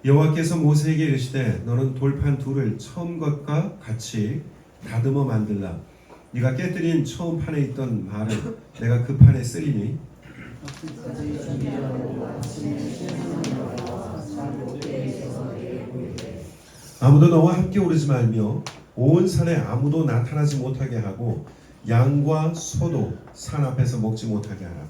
여호와께서 모세에게 이르시되 너는 돌판 둘을 처음 것과 같이 다듬어 만들라. 네가 깨뜨린 처음 판에 있던 말을 내가 그 판에 쓰리니 아무도 너와 함께 오르지 말며 온 산에 아무도 나타나지 못하게 하고 양과 소도 산 앞에서 먹지 못하게 하라.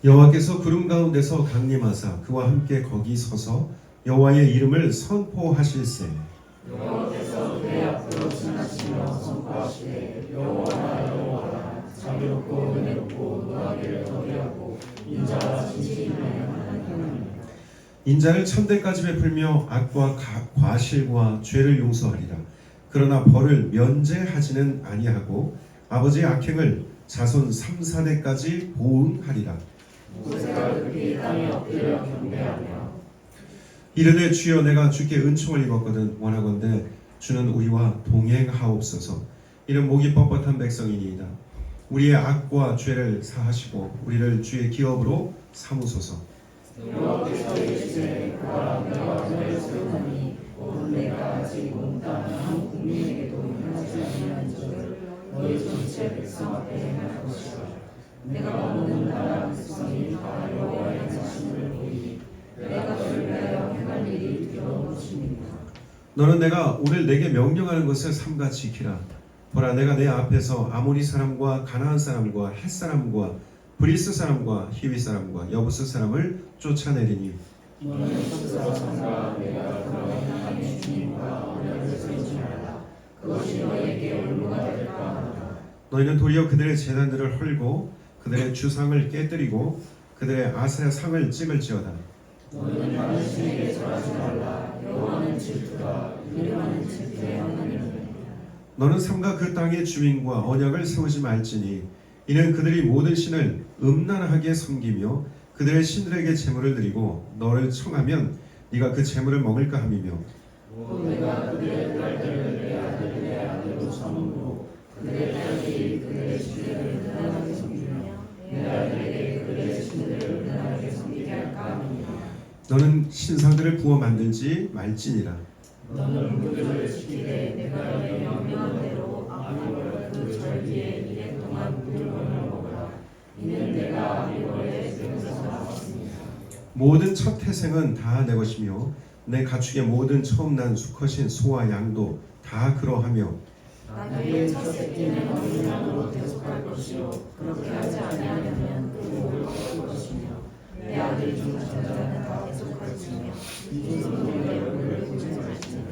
여호와께서 구름 가운데서 강림하사 그와 함께 거기 서서 여호와의 이름을 선포하실세. 여호와께서 그의 앞으로 지나시며 선포하시되 여호와라 여호와라 자비롭고 은혜롭고 노하기를 더디하고 인자와 진실을 행하는 하나님. 인자를 천대까지 베풀며 악과 과실과 죄를 용서하리라. 그러나 벌을 면제하지는 아니하고 아버지의 악행을 자손 3, 4대까지 보응하리라. 모세가 급히 땅에 엎드려 경배하며 이르되 주여 내가 주께 은총을 입었거든 원하건대 주는 우리와 동행하옵소서. 이는 목이 뻣뻣한 백성이니이다. 우리의 악과 죄를 사하시고 우리를 주의 기업으로 삼으소서. 여호와께서 이르시되 보라 내가 너를 세우나니 곧 내가 아직 온 땅 한 국민에게도 행하지 아니한 적을 너희 전체 백성 앞에 행할 것이라. 내가 머무는 나라 백성이 다 여호와의 자신을 보이니 내가 너를 위하여 행할 일이 두려운 것입니다. 너는 내가 오늘 내게 명령하는 것을 삼가 지키라. 보라 내가 내 앞에서 아모리 사람과 가나안 사람과 헷 사람과 브리스 사람과 히위 사람과 여부스 사람을 쫓아내리니 너는 스스로 삼가 내가 그러한 하나님의 주님과 언약을 세우지 말라. 그것이 너에게 올무가 될까 하노라. 너희는 도리어 그들의 제단들을 헐고 그들의 주상을 깨뜨리고 그들의 아세라 상을 찍을지어다. 너희는 다른 신에게 절하지 말라. 여호와는 질투가 이름하는 질투의 하나님이니라. 너는 삼가 그 땅의 주민과 언약을 세우지 말지니 이는 그들이 모든 신을 음란하게 섬기며 그들의 신들에게 제물을 드리고 너를 청하면 네가 그 제물을 먹을까 함이며 또 내가 그들의 딸들을 내 아들 내 아들로 삼음으로 그들의 딸들이 그들의 신들을 음란하게 섬기며 내 아들에게 그들의 신들을 음란하게 섬기게 할까 함이니라. 너는 신상들을 부어 만들지 말지니라. 너는 그들을 지키되 내가 너에게 명령한 대로 아비월 그 절기에 2년 동안 물건을 먹으라. 이는 내가 아비월의 집에서 나왔습니다. 모든 첫 태생은 다 내 것이며 내 가축의 모든 처음 난 수컷인 소와 양도 다 그러하며 너희의 첫 새끼는 어린 양으로 대속할 것이요 그렇게 하지 아니하면 그 목을 꺾을 것이며 내 아들 중 전자는 다 대속할지며 이 손으로 내 얼굴을 보지 말지니라.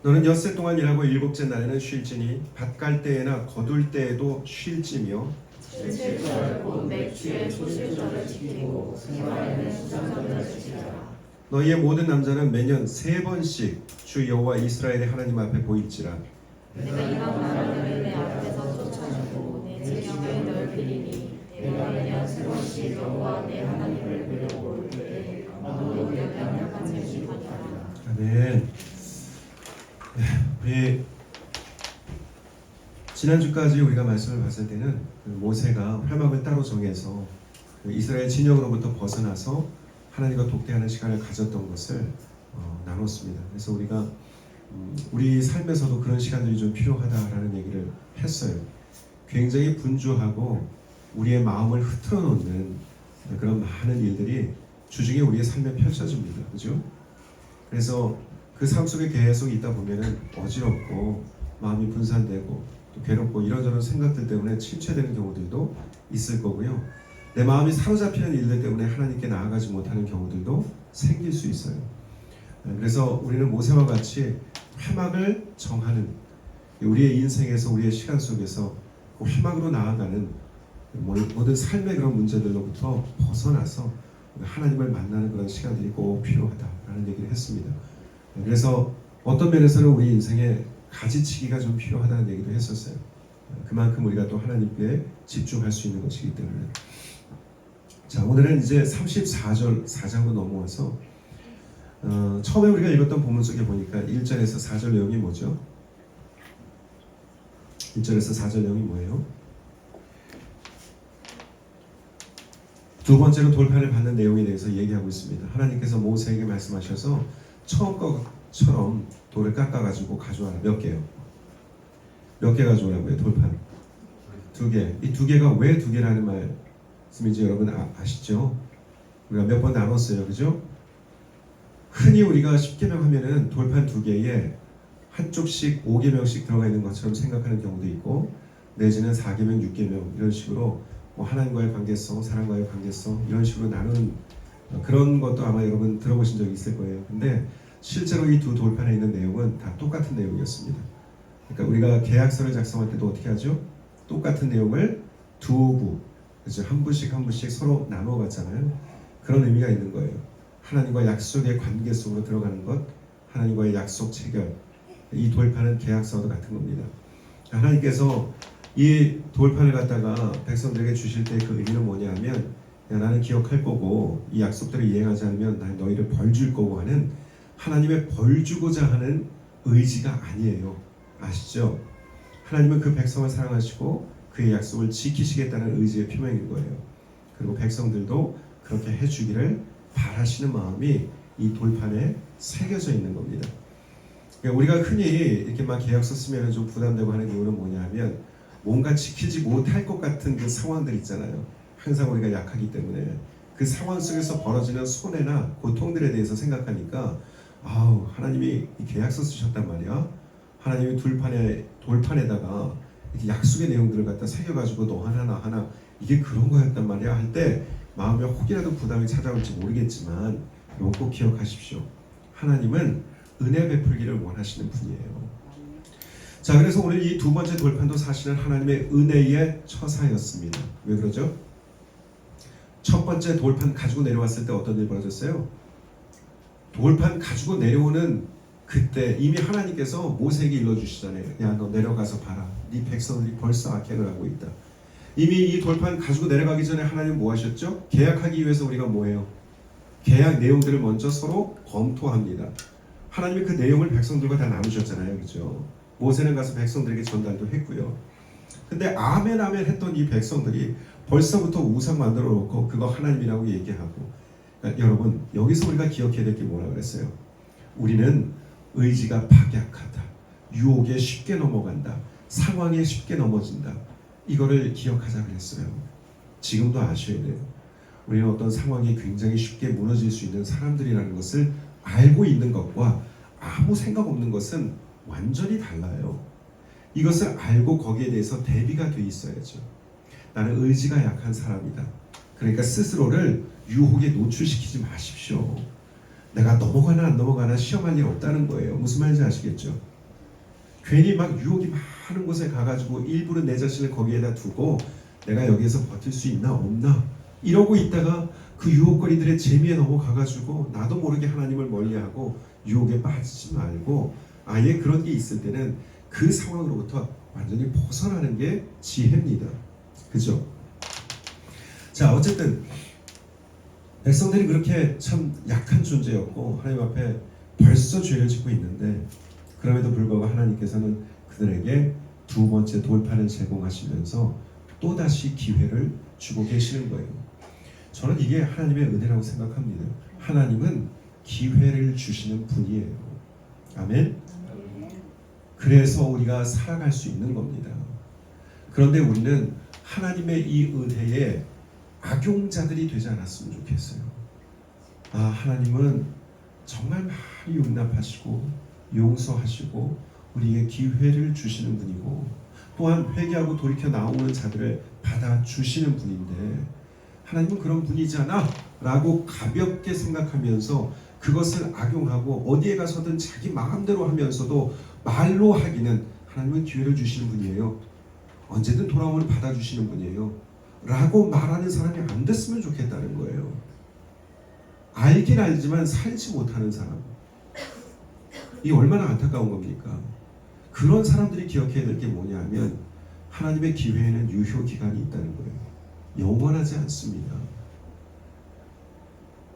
너는 엿새 동안 일하고 일곱째 날에는 쉴지니 밭 갈 때에나 거둘 때에도 쉴지며 칠칠절 곧 맥주의 초실절을 지키고 생활에는 수장절을 지키라. 너희의 모든 남자는 매년 3번씩 주 여호와 이스라엘의 하나님 앞에 보일지라. 내가 이방 나라들을 내 앞에서 쫓아내고 내 재경을 넓히리니 내가 매년 3번씩 여호와 내 하나님을 뵈려고 올 때에 아무도 내 뺨을 만지지 못하리라. 아멘. 우리 지난주까지 우리가 말씀을 봤을 때는 모세가 회막을 따로 정해서 이스라엘 진영으로부터 벗어나서 하나님과 독대하는 시간을 가졌던 것을 나눴습니다. 그래서 우리가 우리 삶에서도 그런 시간들이 좀 필요하다라는 얘기를 했어요. 굉장히 분주하고 우리의 마음을 흐트러 놓는 그런 많은 일들이 주중에 우리의 삶에 펼쳐집니다. 그죠? 그래서 그 삶 속에 계속 있다 보면은 어지럽고 마음이 분산되고 또 괴롭고 이런저런 생각들 때문에 침체되는 경우들도 있을 거고요. 내 마음이 사로잡히는 일들 때문에 하나님께 나아가지 못하는 경우들도 생길 수 있어요. 그래서 우리는 모세와 같이 회막을 정하는 우리의 인생에서 우리의 시간 속에서 그 회막으로 나아가는 모든 삶의 그런 문제들로부터 벗어나서 하나님을 만나는 그런 시간들이 꼭 필요하다라는 얘기를 했습니다. 그래서 어떤 면에서는 우리 인생에 가지치기가 좀 필요하다는 얘기도 했었어요. 그만큼 우리가 또 하나님께 집중할 수 있는 것이기 때문에. 자, 오늘은 이제 34절 4장으로 넘어와서 처음에 우리가 읽었던 본문 속에 보니까 1절에서 4절 내용이 뭐죠? 1절에서 4절 내용이 뭐예요? 두 번째로 돌판을 받는 내용에 대해서 얘기하고 있습니다. 하나님께서 모세에게 말씀하셔서 처음 것처럼 돌을 깎아가지고 가져와라. 몇 개요? 몇 개 가져오라고요? 돌판 2개. 이 2개가 왜 2개라는 말씀인지 여러분 아시죠? 우리가 몇 번 나눴어요, 그죠? 흔히 우리가 10계명 하면은 돌판 2개에 한쪽씩 5계명씩 들어가 있는 것처럼 생각하는 경우도 있고, 내지는 4계명, 6계명 이런 식으로 뭐 하나님과의 관계성, 사람과의 관계성 이런 식으로 나누는 그런 것도 아마 여러분 들어보신 적이 있을 거예요. 근데 실제로 이 두 돌판에 있는 내용은 다 똑같은 내용이었습니다. 그러니까 우리가 계약서를 작성할 때도 어떻게 하죠? 똑같은 내용을 두 부, 그렇죠? 한 부씩 한 부씩 서로 나누어 갔잖아요. 그런 의미가 있는 거예요. 하나님과 약속의 관계 속으로 들어가는 것, 하나님과의 약속 체결. 이 돌판은 계약서도 같은 겁니다. 하나님께서 이 돌판을 갖다가 백성들에게 주실 때 그 의미는 뭐냐면, 야, 나는 기억할 거고 이 약속대로 이행하지 않으면 난 너희를 벌 줄 거고 하는 하나님의 벌 주고자 하는 의지가 아니에요. 아시죠? 하나님은 그 백성을 사랑하시고 그의 약속을 지키시겠다는 의지의 표명인 거예요. 그리고 백성들도 그렇게 해주기를 바라시는 마음이 이 돌판에 새겨져 있는 겁니다. 그러니까 우리가 흔히 이렇게 막 계약서 쓰면 좀 부담되고 하는 이유는 뭐냐면, 뭔가 지키지 못할 것 같은 그 상황들 있잖아요. 항상 우리가 약하기 때문에 그 상황 속에서 벌어지는 손해나 고통들에 대해서 생각하니까, 아우, 하나님이 이 계약서 쓰셨단 말이야. 하나님이 돌판에다가 이렇게 약속의 내용들을 갖다 새겨가지고 너 하나 나 하나 이게 그런 거였단 말이야 할 때 마음에 혹이라도 부담이 찾아올지 모르겠지만, 이거 꼭 기억하십시오. 하나님은 은혜 베풀기를 원하시는 분이에요. 자, 그래서 오늘 이 두 번째 돌판도 사실은 하나님의 은혜의 처사였습니다. 왜 그러죠? 첫 번째 돌판 가지고 내려왔을 때 어떤 일이 벌어졌어요? 돌판 가지고 내려오는 그때 이미 하나님께서 모세에게 일러주시잖아요. 야, 너 내려가서 봐라. 네 백성들이 벌써 악행을 하고 있다. 이미 이 돌판 가지고 내려가기 전에 하나님은 뭐 하셨죠? 계약하기 위해서 우리가 뭐예요? 계약 내용들을 먼저 서로 검토합니다. 하나님이 그 내용을 백성들과 다 나누셨잖아요. 그렇죠? 모세는 가서 백성들에게 전달도 했고요. 근데 아멘 아멘 했던 이 백성들이 벌써부터 우상 만들어 놓고 그거 하나님이라고 얘기하고, 그러니까 여러분 여기서 우리가 기억해야 될 게 뭐라 그랬어요? 우리는 의지가 박약하다, 유혹에 쉽게 넘어간다, 상황에 쉽게 넘어진다. 이거를 기억하자 그랬어요. 지금도 아셔야 돼요. 우리는 어떤 상황에 굉장히 쉽게 무너질 수 있는 사람들이라는 것을 알고 있는 것과 아무 생각 없는 것은 완전히 달라요. 이것을 알고 거기에 대해서 대비가 돼 있어야죠. 나는 의지가 약한 사람이다. 그러니까 스스로를 유혹에 노출시키지 마십시오. 내가 넘어가나 안 넘어가나 시험할 일 없다는 거예요. 무슨 말인지 아시겠죠? 괜히 막 유혹이 많은 곳에 가가지고 일부러 내 자신을 거기에다 두고 내가 여기에서 버틸 수 있나 없나 이러고 있다가 그 유혹거리들의 재미에 넘어가가지고 나도 모르게 하나님을 멀리하고 유혹에 빠지지 말고, 아예 그런 게 있을 때는 그 상황으로부터 완전히 벗어나는 게 지혜입니다. 그죠? 자, 어쨌든 백성들이 그렇게 참 약한 존재였고 하나님 앞에 벌써 죄를 짓고 있는데, 그럼에도 불구하고 하나님께서는 그들에게 두 번째 돌판을 제공하시면서 또다시 기회를 주고 계시는 거예요. 저는 이게 하나님의 은혜라고 생각합니다. 하나님은 기회를 주시는 분이에요. 아멘. 그래서 우리가 살아갈 수 있는 겁니다. 그런데 우리는 하나님의 이 은혜에 악용자들이 되지 않았으면 좋겠어요. 아, 하나님은 정말 많이 용납하시고 용서하시고 우리에게 기회를 주시는 분이고, 또한 회개하고 돌이켜 나오는 자들을 받아주시는 분인데, 하나님은 그런 분이잖아 라고 가볍게 생각하면서 그것을 악용하고 어디에 가서든 자기 마음대로 하면서도 말로 하기는 하나님은 기회를 주시는 분이에요. 언제든 돌아오면 받아주시는 분이에요. 라고 말하는 사람이 안 됐으면 좋겠다는 거예요. 알긴 알지만 살지 못하는 사람. 이 얼마나 안타까운 겁니까? 그런 사람들이 기억해야 될 게 뭐냐 하면, 하나님의 기회에는 유효 기간이 있다는 거예요. 영원하지 않습니다.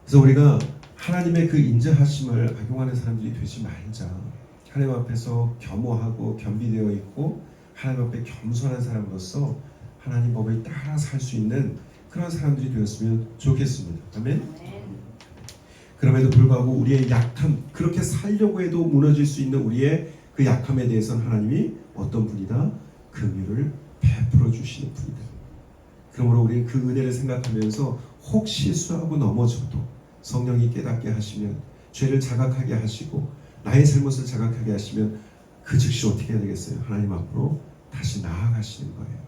그래서 우리가 하나님의 그 인자하심을 악용하는 사람들이 되지 말자. 하나님 앞에서 겸허하고 겸비되어 있고 하나님 앞에 겸손한 사람으로서 하나님 법을 따라 살 수 있는 그런 사람들이 되었으면 좋겠습니다. 아멘. 그럼에도 불구하고 우리의 약함, 그렇게 살려고 해도 무너질 수 있는 우리의 그 약함에 대해서는 하나님이 어떤 분이다? 긍휼을 베풀어 주시는 분이다. 그러므로 우리는 그 은혜를 생각하면서 혹 실수하고 넘어져도 성령이 깨닫게 하시면, 죄를 자각하게 하시고 나의 잘못을 자각하게 하시면 그 즉시 어떻게 해야 되겠어요? 하나님 앞으로 다시 나아가시는 거예요.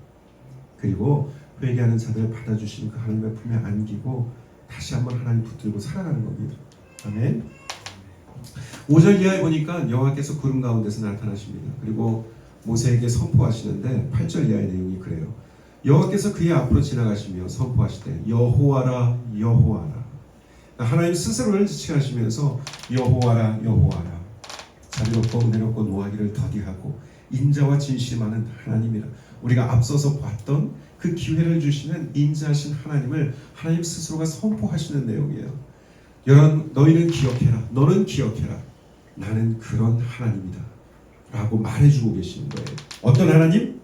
그리고 회개하는 자들을 받아주시는 그 하나님의 품에 안기고 다시 한번 하나님 붙들고 살아가는 겁니다. 아멘. 5절 이하에 보니까 여호와께서 구름 가운데서 나타나십니다. 그리고 모세에게 선포하시는데 8절 이하의 내용이 그래요. 여호와께서 그의 앞으로 지나가시며 선포하시되 여호와라 여호와라. 하나님 스스로를 지칭하시면서 여호와라 여호와라. 자비롭고 은혜롭고 노하기를 더디하고 인자와 진실이 많은 하나님이라. 우리가 앞서서 봤던 그 기회를 주시는 인자하신 하나님을 하나님 스스로가 선포하시는 내용이에요. 여러분, 너희는 기억해라. 너는 기억해라. 나는 그런 하나님이다 라고 말해주고 계시는 거예요. 어떤 하나님?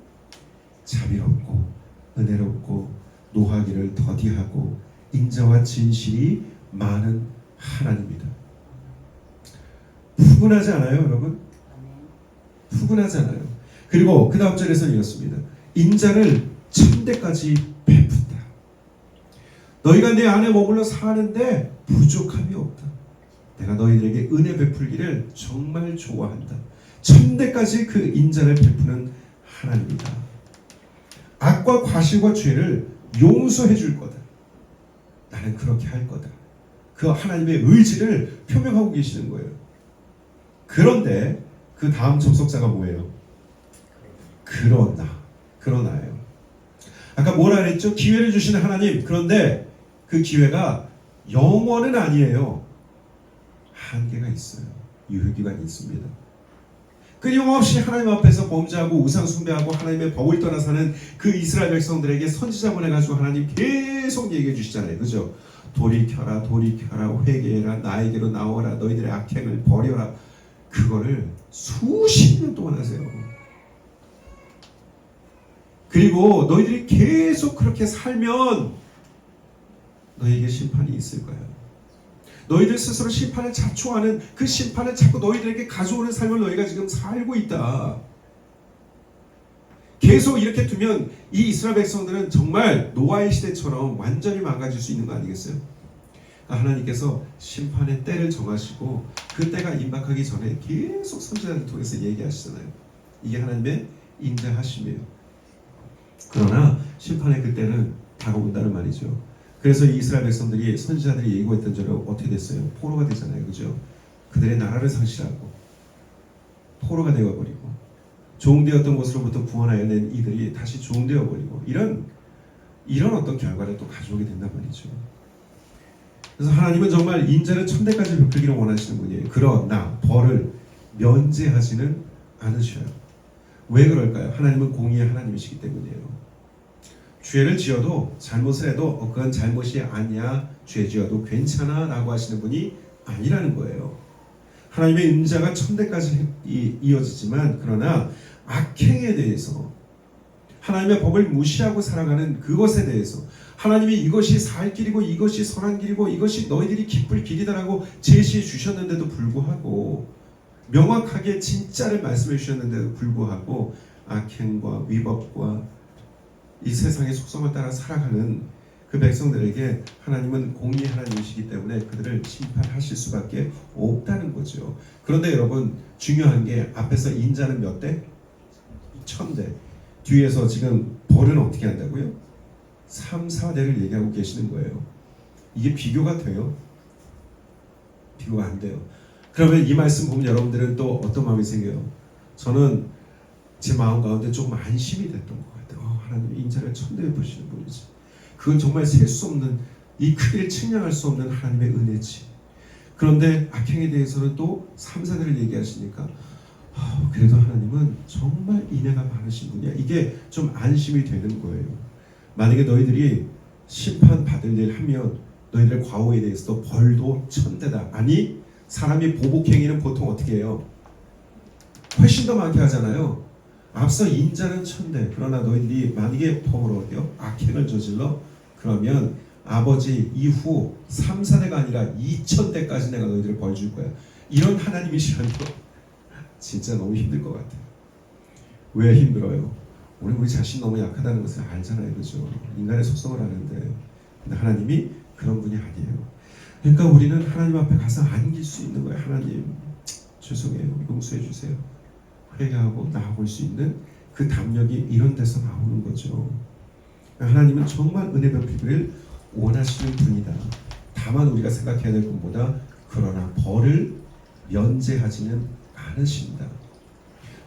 자비롭고 은혜롭고 노하기를 더디하고 인자와 진실이 많은 하나님이다. 푸근하지 않아요, 여러분? 푸근하지 않아요. 그리고 그 다음 절에서는 이렇습니다. 인자를 천대까지 베푼다. 너희가 내 안에 머물러 사는데 부족함이 없다. 내가 너희들에게 은혜 베풀기를 정말 좋아한다. 천대까지 그 인자를 베푸는 하나님이다. 악과 과실과 죄를 용서해 줄 거다. 나는 그렇게 할 거다. 그 하나님의 의지를 표명하고 계시는 거예요. 그런데 그 다음 접속사가 뭐예요? 그러나예요. 아까 뭐라 그랬죠? 기회를 주시는 하나님. 그런데 그 기회가 영원은 아니에요. 한계가 있어요. 유효기간이 있습니다. 끊임없이 하나님 앞에서 범죄하고 우상 숭배하고 하나님의 법을 떠나 사는 그 이스라엘 백성들에게 선지자 보내가지고 하나님 계속 얘기해 주시잖아요. 그죠? 돌이켜라 돌이켜라 회개해라 나에게로 나오라 너희들의 악행을 버려라. 그거를 수십 년 동안 하세요. 그리고 너희들이 계속 그렇게 살면 너희에게 심판이 있을 거예요. 너희들 스스로 심판을 자초하는 그 심판을 자꾸 너희들에게 가져오는 삶을 너희가 지금 살고 있다. 계속 이렇게 두면 이 이스라엘 백성들은 정말 노아의 시대처럼 완전히 망가질 수 있는 거 아니겠어요? 그러니까 하나님께서 심판의 때를 정하시고 그 때가 임박하기 전에 계속 선지자를 통해서 얘기하시잖아요. 이게 하나님의 인자하심이에요. 그러나 심판의 그때는 다가온다는 말이죠. 그래서 이 이스라엘 백성들이 선지자들이 예고했던 대로 어떻게 됐어요? 포로가 되잖아요. 그죠? 그들의 나라를 상실하고 포로가 되어버리고 종되었던 곳으로부터 구원하여 낸 이들이 다시 종되어버리고 이런 어떤 결과를 또 가져오게 된단 말이죠. 그래서 하나님은 정말 인자를 천대까지 베풀기를 원하시는 분이에요. 그러나 벌을 면제하지는 않으셔요. 왜 그럴까요? 하나님은 공의의 하나님이시기 때문이에요. 죄를 지어도 잘못을 해도 그건 잘못이 아니야, 죄 지어도 괜찮아 라고 하시는 분이 아니라는 거예요. 하나님의 인자가 천대까지 이어지지만 그러나 악행에 대해서 하나님의 법을 무시하고 살아가는 그것에 대해서 하나님이 이것이 살 길이고 이것이 선한 길이고 이것이 너희들이 기쁠 길이다라고 제시해 주셨는데도 불구하고 명확하게 진짜를 말씀해 주셨는데도 불구하고 악행과 위법과 이 세상의 속성을 따라 살아가는 그 백성들에게 하나님은 공의의 하나님이시기 때문에 그들을 심판하실 수밖에 없다는 거죠. 그런데 여러분 중요한 게 앞에서 인자는 몇 대? 1000대. 뒤에서 지금 벌은 어떻게 한다고요? 3, 4대를 얘기하고 계시는 거예요. 이게 비교가 돼요? 비교가 안 돼요. 그러면 이 말씀 보면 여러분들은 또 어떤 마음이 생겨요? 저는 제 마음 가운데 조금 안심이 됐던 것 같아요. 하나님 인자를 천대 베푸시는 분이지. 그건 정말 셀 수 없는 이 크기를 측량할 수 없는 하나님의 은혜지. 그런데 악행에 대해서는 또 3, 4대를 얘기하시니까 그래도 하나님은 정말 인애가 많으신 분이야. 이게 좀 안심이 되는 거예요. 만약에 너희들이 심판받을 일 하면 너희들의 과오에 대해서도 벌도 1000대다. 아니 사람이 보복행위는 보통 어떻게 해요? 훨씬 더 많게 하잖아요. 앞서 인자는 1000대 그러나 너희들이 만약에 법으로 악행을 저질러 그러면 아버지 이후 3, 4대가 아니라 2000대까지 내가 너희들을 벌 줄 거야. 이런 하나님이시라도 진짜 너무 힘들 것 같아요. 왜 힘들어요? 우리 자신 너무 약하다는 것을 알잖아요. 그죠? 인간의 속성을 아는데 근데 하나님이 그런 분이 아니에요. 그러니까 우리는 하나님 앞에 가서 안길 수 있는 거예요. 하나님 죄송해요. 용서해 주세요. 회개하고 나아올 수 있는 그 담력이 이런 데서 나오는 거죠. 하나님은 정말 은혜 베푸기를 원하시는 분이다. 다만 우리가 생각해야 될 것보다 그러나 벌을 면제하지는 않으신다.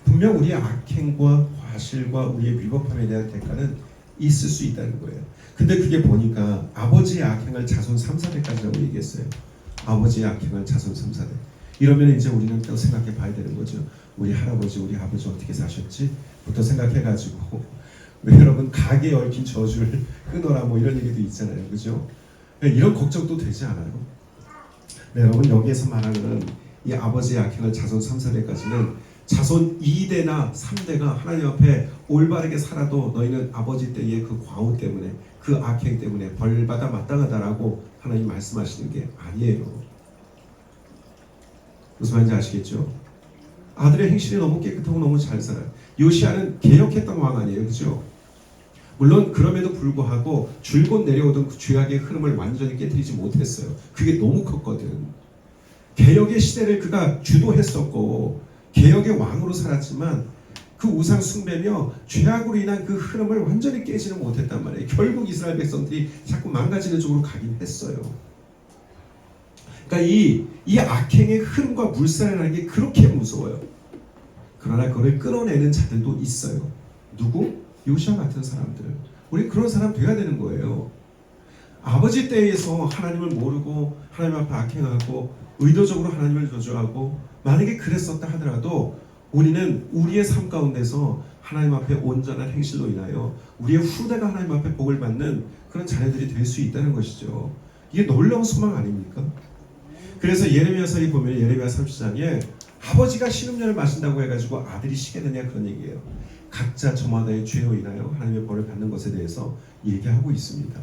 분명 우리의 악행과 과실과 우리의 위법함에 대한 대가는 있을 수 있다는 거예요. 근데 그게 보니까 아버지의 악행을 자손 3, 4대까지라고 얘기했어요. 아버지의 악행을 자손 3, 4대. 이러면 이제 우리는 또 생각해 봐야 되는 거죠. 우리 할아버지, 우리 아버지 어떻게 사셨지? 부터 생각해가지고 왜 여러분 가게에 얽힌 저주를 끊어라 뭐 이런 얘기도 있잖아요. 그죠? 이런 걱정도 되지 않아요? 네, 여러분 여기에서 말하는 이 아버지의 악행을 자손 3, 4대까지는 자손 2대나 3대가 하나님 앞에 올바르게 살아도 너희는 아버지 때의 그 과오 때문에 그 악행 때문에 벌받아 마땅하다라고 하나님 말씀하시는 게 아니에요. 무슨 말인지 아시겠죠? 아들의 행실이 너무 깨끗하고 너무 잘 살아요. 요시아는 개혁했던 왕 아니에요. 그죠? 물론 그럼에도 불구하고 줄곧 내려오던 그 죄악의 흐름을 완전히 깨뜨리지 못했어요. 그게 너무 컸거든. 개혁의 시대를 그가 주도했었고 개혁의 왕으로 살았지만 그 우상 숭배며 죄악으로 인한 그 흐름을 완전히 깨지는 못했단 말이에요. 결국 이스라엘 백성들이 자꾸 망가지는 쪽으로 가긴 했어요. 그러니까 이 악행의 흐름과 물살이라는 게 그렇게 무서워요. 그러나 그걸 끌어내는 자들도 있어요. 누구? 요시아 같은 사람들. 우리 그런 사람 돼야 되는 거예요. 아버지 때에서 하나님을 모르고 하나님 앞에 악행하고 의도적으로 하나님을 저주하고 만약에 그랬었다 하더라도 우리는 우리의 삶 가운데서 하나님 앞에 온전한 행실로 인하여 우리의 후대가 하나님 앞에 복을 받는 그런 자녀들이 될 수 있다는 것이죠. 이게 놀라운 소망 아닙니까? 그래서 예레미야서에 보면 예레미야 30장에 아버지가 신음료를 마신다고 해가지고 아들이 쉬게 되냐 그런 얘기예요. 각자 저마다의 죄로 인하여 하나님의 벌을 받는 것에 대해서 얘기하고 있습니다.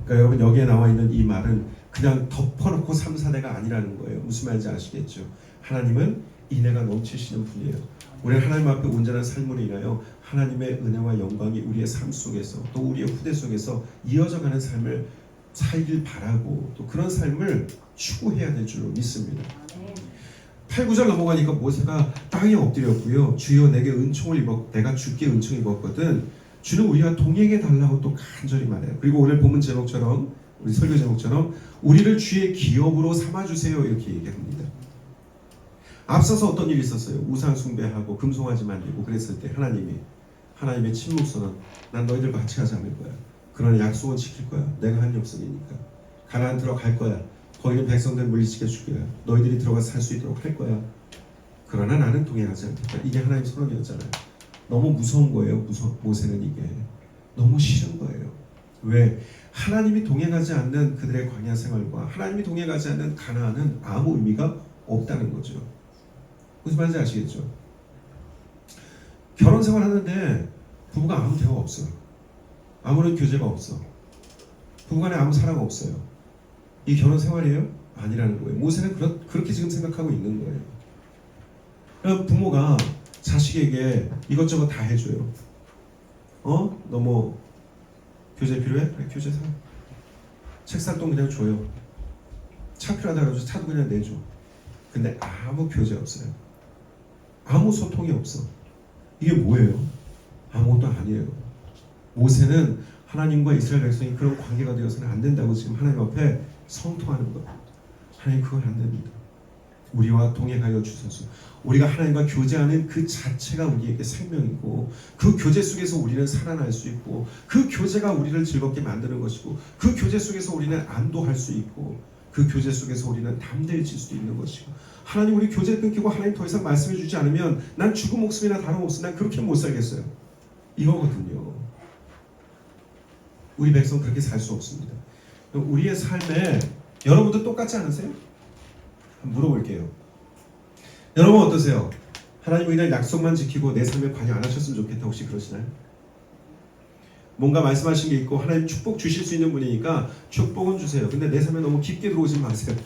그러니까 여러분 여기에 나와 있는 이 말은 그냥 덮어놓고 3, 4대가 아니라는 거예요. 무슨 말인지 아시겠죠? 하나님은 인애가 넘치시는 분이에요. 우리는 하나님 앞에 온전한 삶으로 인하여 하나님의 은혜와 영광이 우리의 삶 속에서 또 우리의 후대 속에서 이어져가는 삶을 살길 바라고 또 그런 삶을 추구해야 될 줄로 믿습니다. 8, 9절 넘어가니까 모세가 땅에 엎드렸고요. 주여 내게 은총을 입었 내가 주께 은총을 입었거든 주는 우리와 동행해 달라고 또 간절히 말해요. 그리고 오늘 본문 제목처럼 우리 설교 제목처럼 우리를 주의 기업으로 삼아주세요 이렇게 얘기합니다. 앞서서 어떤 일이 있었어요? 우상 숭배하고 금송아지 만들고 그랬을 때 하나님의 침묵선언 난 너희들 같이 가지 않을 거야. 그러나 약속은 지킬 거야. 내가 한 약속이니까. 가나안 들어갈 거야. 거기는 백성들 물리치게 줄 거야. 너희들이 들어가서 살 수 있도록 할 거야. 그러나 나는 동행하지 않겠다. 이게 하나님 선언이었잖아요. 너무 무서운 거예요. 모세는 이게. 너무 싫은 거예요. 왜? 하나님이 동행하지 않는 그들의 광야 생활과 하나님이 동행하지 않는 가나안은 아무 의미가 없다는 거죠. 무슨 말인지 아시겠죠? 결혼 생활 하는데 부부가 아무 대화 없어. 아무런 교제가 없어. 부부간에 아무 사랑 없어요. 이 결혼 생활이에요? 아니라는 거예요. 모세는 그렇게 지금 생각하고 있는 거예요. 그러니까 부모가 자식에게 이것저것 다 해줘요. 너 뭐 교재 필요해? 그래 교재 사. 책 살 돈 그냥 줘요. 차 필요하다 그러죠. 차도 그냥 내줘. 근데 아무 교제 없어요. 아무 소통이 없어. 이게 뭐예요? 아무것도 아니에요. 모세는 하나님과 이스라엘 백성이 그런 관계가 되어서는 안 된다고 지금 하나님 앞에 성토하는 거예요. 하나님 그건 안 됩니다. 우리와 동행하여 주소서. 우리가 하나님과 교제하는 그 자체가 우리에게 생명이고 그 교제 속에서 우리는 살아날 수 있고 그 교제가 우리를 즐겁게 만드는 것이고 그 교제 속에서 우리는 안도할 수 있고 그 교제 속에서 우리는 담대해질 수도 있는 것이고 하나님 우리 교제를 끊기고 하나님 더 이상 말씀해 주지 않으면 난 죽은 목숨이나 다른 목숨 난 그렇게 못 살겠어요. 이거거든요. 우리 백성 그렇게 살 수 없습니다. 우리의 삶에 여러분도 똑같지 않으세요? 한번 물어볼게요. 여러분 어떠세요? 하나님은 그냥 약속만 지키고 내 삶에 관여 안 하셨으면 좋겠다. 혹시 그러시나요? 뭔가 말씀하신 게 있고 하나님 축복 주실 수 있는 분이니까 축복은 주세요. 근데 내 삶에 너무 깊게 들어오지 마세요.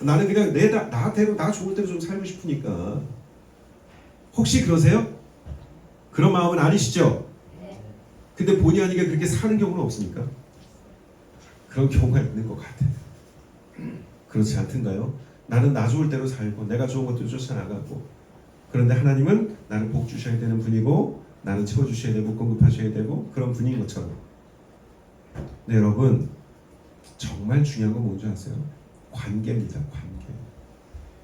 나는 그냥 나대로 나 좋을 대로 좀 살고 싶으니까. 혹시 그러세요? 그런 마음은 아니시죠? 근데 본의 아니게 그렇게 사는 경우는 없습니까? 그런 경우가 있는 것 같아요. 그렇지 않던가요? 나는 나 좋을 대로 살고 내가 좋은 것들 쫓아나가고, 그런데 하나님은 나를 복 주셔야 되는 분이고 나는 채워주셔야 되고 공급하셔야 되고 그런 분인 것처럼. 네, 여러분 정말 중요한 건 뭔지 아세요? 관계입니다. 관계.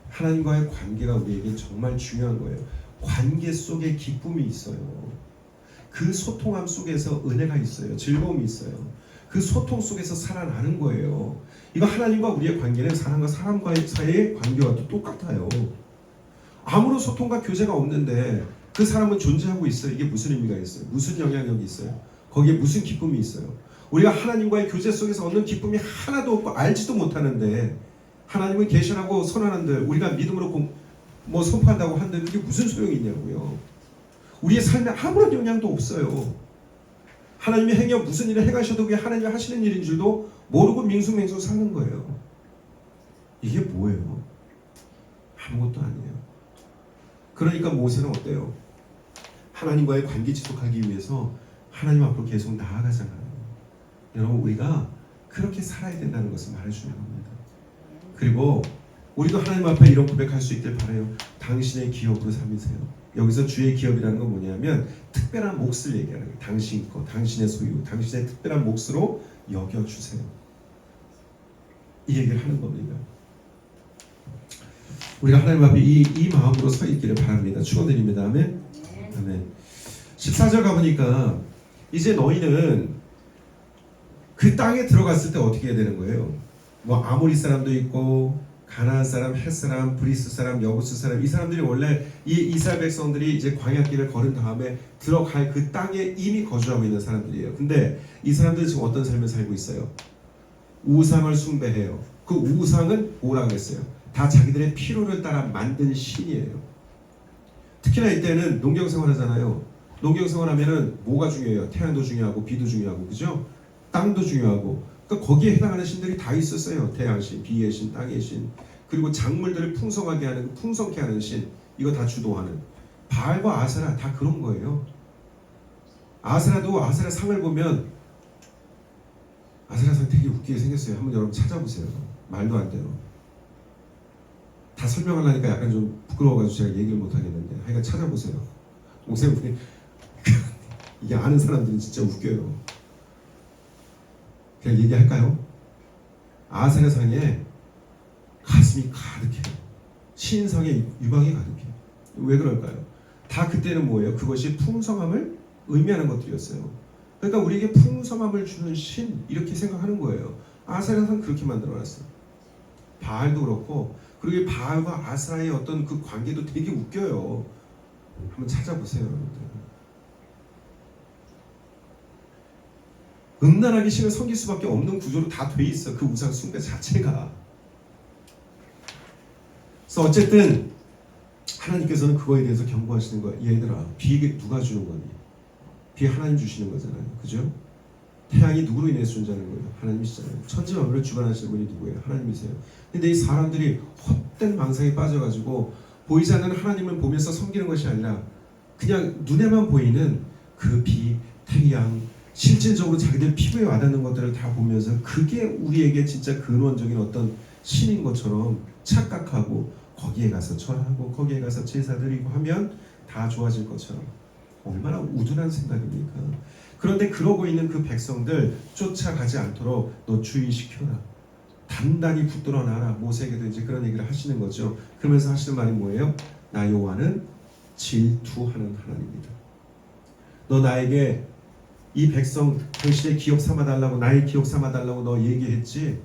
하나님과의 관계가 우리에게 정말 중요한 거예요. 관계 속에 기쁨이 있어요. 그 소통함 속에서 은혜가 있어요. 즐거움이 있어요. 그 소통 속에서 살아나는 거예요. 이거 하나님과 우리의 관계는 사람과 사람 사이의 관계와 도 똑같아요. 아무런 소통과 교제가 없는데 그 사람은 존재하고 있어요. 이게 무슨 의미가 있어요? 무슨 영향력이 있어요? 거기에 무슨 기쁨이 있어요? 우리가 하나님과의 교제 속에서 얻는 기쁨이 하나도 없고 알지도 못하는데, 하나님은 계시라고 선언하는데 우리가 믿음으로 선포한다고 하는데 그게 무슨 소용이 있냐고요. 우리의 삶에 아무런 영향도 없어요. 하나님이 행여 무슨 일을 행하셔도 그게 하나님이 하시는 일인 줄도 모르고 밍숭맹숭 사는 거예요. 이게 뭐예요? 아무것도 아니에요. 그러니까 모세는 어때요? 하나님과의 관계 지속하기 위해서 하나님 앞으로 계속 나아가잖아요. 여러분, 우리가 그렇게 살아야 된다는 것을 말해주는 겁니다. 그리고 우리도 하나님 앞에 이런 고백할 수 있길 바라요. 당신의 기업으로 삼으세요. 여기서 주의 기업이라는 건 뭐냐면 특별한 몫을 얘기하는 거예요. 당신 거, 당신의 소유, 당신의 특별한 몫으로 여겨주세요. 이 얘기를 하는 겁니다. 우리가 하나님 앞에 이 마음으로 서 있기를 바랍니다. 축원드립니다. 아멘. 아멘. 14절 가보니까 이제 너희는 그 땅에 들어갔을 때 어떻게 해야 되는 거예요? 뭐 아모리 사람도 있고 가나안 사람, 헷 사람, 브리스 사람, 여부스 사람, 이 사람들이 원래 이 이스라엘 백성들이 이제 광야길을 걸은 다음에 들어갈 그 땅에 이미 거주하고 있는 사람들이에요. 근데 이 사람들이 지금 어떤 삶을 살고 있어요? 우상을 숭배해요. 그 우상은 뭐라고 했어요? 다 자기들의 필요를 따라 만든 신이에요. 특히나 이때는 농경생활 하잖아요. 농경생활 하면은 뭐가 중요해요? 태양도 중요하고 비도 중요하고, 그죠? 땅도 중요하고. 그러니까 거기에 해당하는 신들이 다 있었어요. 태양신, 비의 신, 땅의 신, 그리고 작물들을 풍성하게 하는, 풍성케 하는 신, 이거 다 주도하는 바알과 아세라, 다 그런 거예요. 아세라도 아세라 상을 보면 아세라 상 되게 웃기게 생겼어요. 한번 여러분 찾아보세요. 말도 안 돼요. 다 설명하려니까 약간 좀 부끄러워가지고 제가 얘기를 못 하겠는데, 하여간 찾아보세요. 목사님들이 이게 아는 사람들은 진짜 웃겨요. 그냥 얘기할까요? 아세라상에 가슴이 가득해요. 신상에 유방이 가득해요. 왜 그럴까요? 다 그때는 뭐예요? 그것이 풍성함을 의미하는 것들이었어요. 그러니까 우리에게 풍성함을 주는 신, 이렇게 생각하는 거예요. 아세라상 그렇게 만들어놨어요. 바알도 그렇고, 그리고 바알과 아세라의 어떤 그 관계도 되게 웃겨요. 한번 찾아보세요, 여러분들. 음란하게 신을 섬길 수밖에 없는 구조로 다 돼 있어. 그 우상 숭배 자체가. 그래서 어쨌든 하나님께서는 그거에 대해서 경고하시는 거예요. 얘들아, 비 누가 주는 거니? 비 하나님 주시는 거잖아요. 그죠? 태양이 누구로 인해서 존재하는 거예요? 하나님이시잖아요. 천지 만물을 주관하시는 분이 누구예요? 하나님이세요. 근데 이 사람들이 헛된 망상에 빠져가지고 보이지 않는 하나님을 보면서 섬기는 것이 아니라 그냥 눈에만 보이는 그 비, 태양, 실질적으로 자기들 피부에 와닿는 것들을 다 보면서 그게 우리에게 진짜 근원적인 어떤 신인 것처럼 착각하고 거기에 가서 절하고 거기에 가서 제사 드리고 하면 다 좋아질 것처럼. 얼마나 우둔한 생각입니까? 그런데 그러고 있는 그 백성들 쫓아가지 않도록 너 주의시켜라. 단단히 붙들어 놔라. 모세에게도 이제 그런 얘기를 하시는 거죠. 그러면서 하시는 말이 뭐예요? 나 여호와는 질투하는 하나님이다. 너 나에게 이 백성 당신의 기업 삼아달라고, 나의 기업 삼아달라고 너 얘기했지?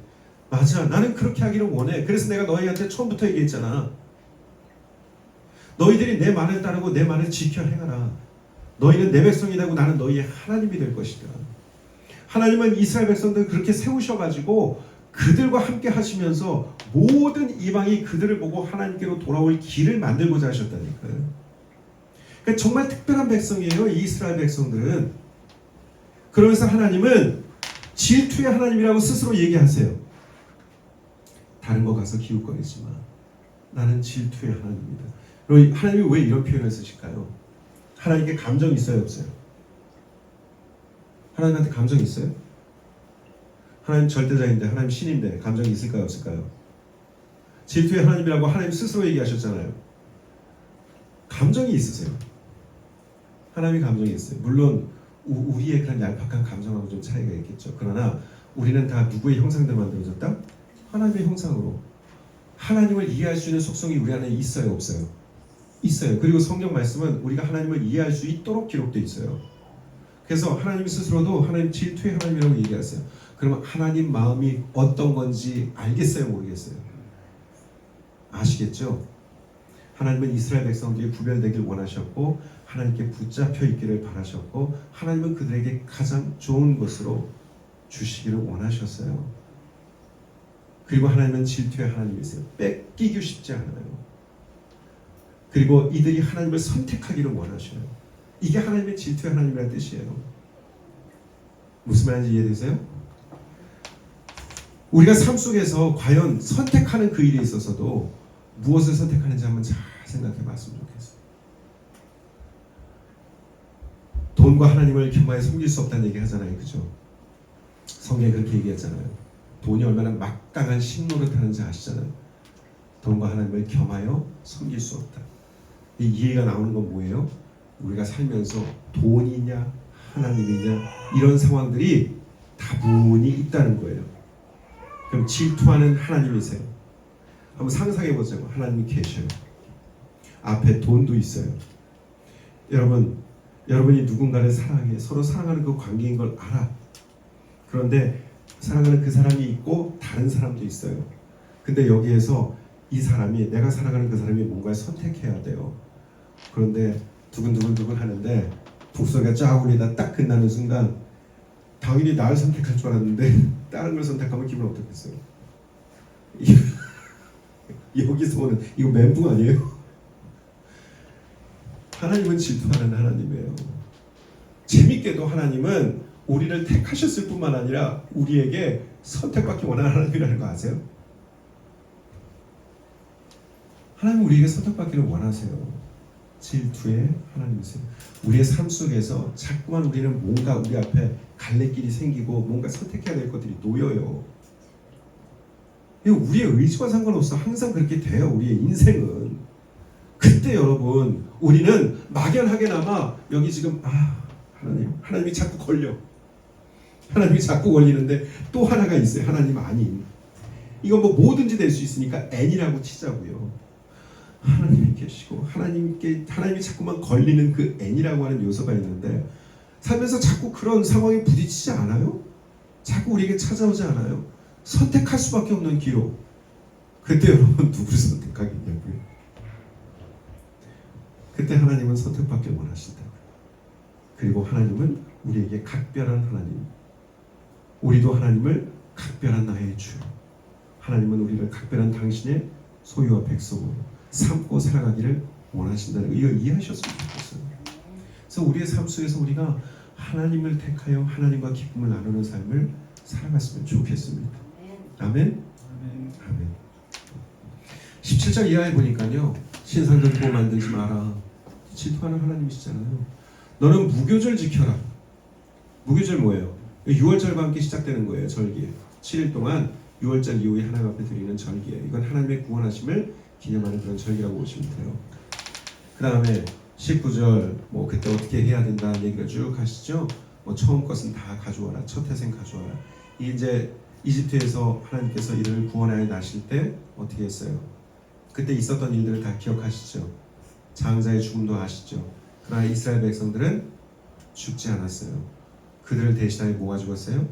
맞아, 나는 그렇게 하기를 원해. 그래서 내가 너희한테 처음부터 얘기했잖아. 너희들이 내 말을 따르고 내 말을 지켜 행하라. 너희는 내 백성이 되고 나는 너희의 하나님이 될 것이다. 하나님은 이스라엘 백성들을 그렇게 세우셔가지고 그들과 함께 하시면서 모든 이방이 그들을 보고 하나님께로 돌아올 길을 만들고자 하셨다니까요. 그러니까 정말 특별한 백성이에요, 이 이스라엘 백성들은. 그러면서 하나님은 질투의 하나님이라고 스스로 얘기하세요. 다른 거 가서 기웃거리지 마. 나는 질투의 하나님이다. 그리고 하나님이 왜 이런 표현을 쓰실까요? 하나님께 감정이 있어요, 없어요? 하나님한테 감정이 있어요? 하나님 절대자인데, 하나님 신인데 감정이 있을까요, 없을까요? 질투의 하나님이라고 하나님 스스로 얘기하셨잖아요. 감정이 있으세요. 하나님이 감정이 있어요. 물론 우리의 그런 얄팍한 감정하고 좀 차이가 있겠죠. 그러나 우리는 다 누구의 형상대로 만들어졌다? 하나님의 형상으로. 하나님을 이해할 수 있는 속성이 우리 안에 있어요, 없어요? 있어요. 그리고 성경 말씀은 우리가 하나님을 이해할 수 있도록 기록되어 있어요. 그래서 하나님 스스로도 하나님 질투의 하나님이라고 얘기하세요. 그러면 하나님 마음이 어떤 건지 알겠어요, 모르겠어요? 아시겠죠? 하나님은 이스라엘 백성들이 구별되길 원하셨고 하나님께 붙잡혀 있기를 바라셨고 하나님은 그들에게 가장 좋은 것으로 주시기를 원하셨어요. 그리고 하나님은 질투의 하나님이세요. 뺏기기 쉽지 않아요. 그리고 이들이 하나님을 선택하기를 원하셔요. 이게 하나님의 질투의 하나님이라는 뜻이에요. 무슨 말인지 이해되세요? 우리가 삶 속에서 과연 선택하는 그 일에 있어서도 무엇을 선택하는지 한번 잘 생각해 봤으면 좋겠어요. 돈과 하나님을 겸하여 섬길 수 없다는 얘기 하잖아요. 그죠? 성경에 그렇게 얘기했잖아요. 돈이 얼마나 막강한 신노릇 하는지 아시잖아요. 돈과 하나님을 겸하여 섬길 수 없다. 이 이해가 나오는 건 뭐예요? 우리가 살면서 돈이냐 하나님이냐 이런 상황들이 다분히 있다는 거예요. 그럼 질투하는 하나님이세요. 한번 상상해 보자고. 하나님이 계셔요. 앞에 돈도 있어요. 여러분이 누군가를 사랑해. 서로 사랑하는 그 관계인 걸 알아. 그런데 사랑하는 그 사람이 있고 다른 사람도 있어요. 근데 여기에서 이 사람이, 내가 사랑하는 그 사람이 뭔가를 선택해야 돼요. 그런데 두근두근 하는데 북소리가 쫙 울리다 딱 끝나는 순간 당연히 나를 선택할 줄 알았는데 다른 걸 선택하면 기분 어떻겠어요? 여기서 오는 이거 멘붕 아니에요? 하나님은 질투하는 하나님이에요. 재밌게도 하나님은 우리를 택하셨을 뿐만 아니라 우리에게 선택받기 원하는 하나님이라는 거 아세요? 하나님은 우리에게 선택받기를 원하세요. 질투의 하나님이세요. 우리의 삶 속에서 자꾸만 우리는 뭔가 우리 앞에 갈래길이 생기고 뭔가 선택해야 될 것들이 놓여요. 우리의 의지와 상관없어. 항상 그렇게 돼요. 우리의 인생은. 그때 여러분 우리는 막연하게나마 여기 지금 하나님이 자꾸 걸려. 하나님이 자꾸 걸리는데 또 하나가 있어요. 하나님 아닌. 이건 뭐 뭐든지 될 수 있으니까 N이라고 치자고요. 하나님이 계시고 하나님이 자꾸만 걸리는 그 N이라고 하는 요소가 있는데 살면서 자꾸 그런 상황에 부딪히지 않아요? 자꾸 우리에게 찾아오지 않아요? 선택할 수밖에 없는 기로. 그때 여러분 누구를 선택하겠냐고요? 그때 하나님은 선택받길 원하신다고요. 그리고 하나님은 우리에게 각별한 하나님. 우리도 하나님을 각별한 나의 주. 하나님은 우리를 각별한 당신의 소유와 백성으로 삼고 살아가기를 원하신다는 거, 이거 이해하셨으면 좋겠어요. 그래서 우리의 삶 속에서 우리가 하나님을 택하여 하나님과 기쁨을 나누는 삶을 살아갔으면 좋겠습니다. 아멘? 아멘. 17절 이하에 보니까요, 신상들 보고 만들지 마라. 질투하는 하나님이시잖아요. 너는 무교절 지켜라. 무교절 뭐예요? 6월절과 함께 시작되는 거예요. 절기. 7일 동안 6월절 이후에 하나님 앞에 드리는 절기예요. 이건 하나님의 구원하심을 기념하는 그런 절기라고 보시면 돼요. 그 다음에 19절 그때 어떻게 해야 된다는 얘기를 쭉 하시죠. 처음 것은 다 가져와라. 첫 태생 가져와라. 이제 이집트에서 하나님께서 이들을 구원하여 나실 때 어떻게 했어요? 그때 있었던 일들을 다 기억하시죠. 장자의 죽음도 아시죠. 그러나 이스라엘 백성들은 죽지 않았어요. 그들을 대신하여 뭐가 죽었어요?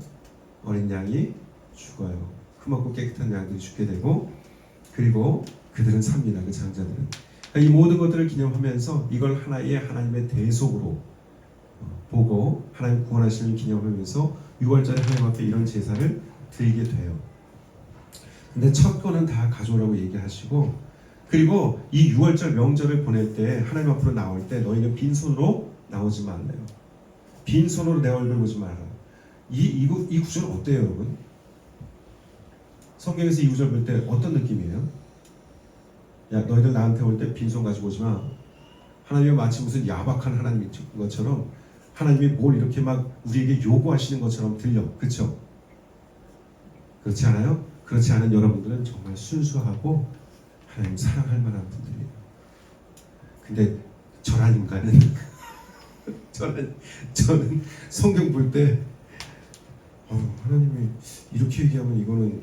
어린 양이 죽어요. 흠없고 깨끗한 양들이 죽게 되고, 그리고 그들은 삽니다. 그 장자들은. 그러니까 이 모든 것들을 기념하면서 이걸 하나의 하나님의 대속으로 보고 하나님 구원하시는 기념하면서 6월절에 하나님 앞에 이런 제사를 드리게 돼요. 근데 첫 거는 다 가져오라고 얘기하시고, 그리고 이 6월절 명절을 보낼 때 하나님 앞으로 나올 때 너희는 빈손으로 나오지 말래요. 빈손으로 내 얼굴 보지 마라. 이 구절은 어때요, 여러분? 성경에서 이 구절 볼 때 어떤 느낌이에요? 야, 너희들 나한테 올 때 빈손 가지고 오지 마. 하나님이 마치 무슨 야박한 하나님인 것처럼, 하나님이 뭘 이렇게 막 우리에게 요구하시는 것처럼 들려. 그렇죠? 그렇지 않아요? 그렇지 않은 여러분들은 정말 순수하고 하나님 사랑할 만한 분들이에요. 근데 저란 인간은 저는 성경 볼 때 하나님이 이렇게 얘기하면 이거는,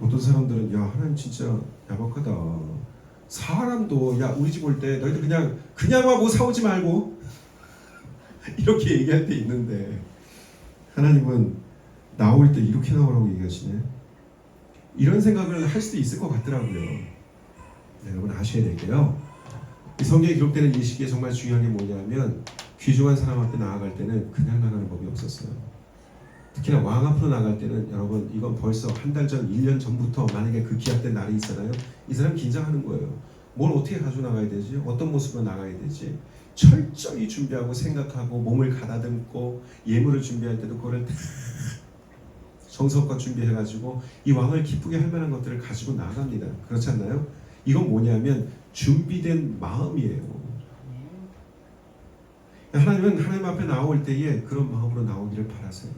어떤 사람들은 야, 하나님 진짜 야박하다. 사람도 야, 우리 집 올 때 너희들 그냥 와, 뭐 사오지 말고 이렇게 얘기할 때 있는데, 하나님은 나올 때 이렇게 나오라고 얘기하시네. 이런 생각을 할 수도 있을 것 같더라고요. 네, 여러분 아셔야 될게요. 이 성경에 기록되는 이 시기에 정말 중요한 게 뭐냐면, 귀중한 사람 앞에 나아갈 때는 그냥 나가는 법이 없었어요. 특히나 왕 앞으로 나갈 때는, 여러분 이건 벌써 한 달 전, 1년 전부터 만약에 그 기약된 날이 있잖아요. 이 사람 긴장하는 거예요. 뭘 어떻게 가지고 나가야 되지? 어떤 모습으로 나가야 되지? 철저히 준비하고 생각하고 몸을 가다듬고, 예물을 준비할 때도 그거를 다 정성껏 준비해가지고 이 왕을 기쁘게 할 만한 것들을 가지고 나갑니다. 그렇지 않나요? 이건 뭐냐면 준비된 마음이에요. 하나님은 하나님 앞에 나올 때에 그런 마음으로 나오기를 바라세요.